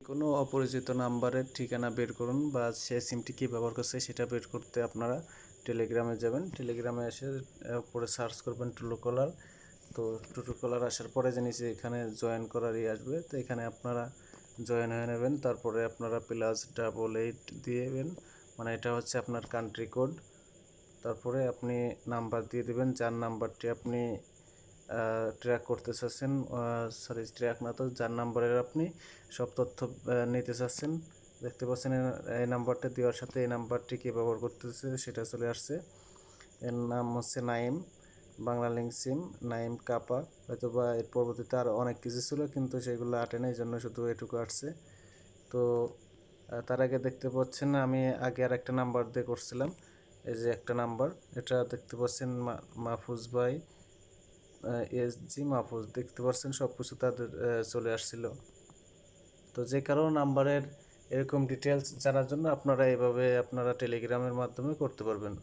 কোনো অপরিচিত নাম্বারের ঠিকানা বের করুন বা সে সিমটি কী ব্যবহার করছে সেটা বের করতে আপনারা টেলিগ্রামে যাবেন। টেলিগ্রামে এসে উপরে সার্চ করবেন ট্রুকলার। তো ট্রুকলার আসার পরে যে নিচে এখানে জয়েন করার আসবে, তো এখানে আপনারা জয়েন হয়ে নেবেন। তারপরে আপনারা +888 দিয়েবেন, মানে এটা হচ্ছে আপনার কান্ট্রি কোড। তারপরে আপনি নাম্বার দিয়ে দেবেন, যার নাম্বারটি আপনি ট্র্যাক করতে চাচ্ছেন, ট্র্যাক না তো যার নাম্বারের আপনি সব তথ্য নিতে চাচ্ছেন। দেখতে পাচ্ছেন এই নাম্বারটা দেওয়ার সাথে এই নাম্বারটি কে ব্যবহার করতেছে সেটা চলে আসছে। এর নাম হচ্ছে নাইম, বাংলা লিঙ্ক সিম, নাইম কাপা। হয়তো বা এর পরবর্তীতে আরও অনেক কিছু ছিল কিন্তু সেগুলো আটে না, এই জন্য শুধু এটুকু আসছে। তো তার আগে দেখতে পাচ্ছেন আমি আগে আর একটা নাম্বার দিয়ে করছিলাম। এই যে একটা নাম্বার, এটা দেখতে পাচ্ছেন মাহফুজ ভাই, SG মাহফুজ, দেখতে পাচ্ছেন সব কিছু তাদের চলে আসছিল। তো যে কারো নাম্বারের এরকম ডিটেলস জানার জন্য আপনারা এইভাবে আপনারা টেলিগ্রামের মাধ্যমে করতে পারবেন।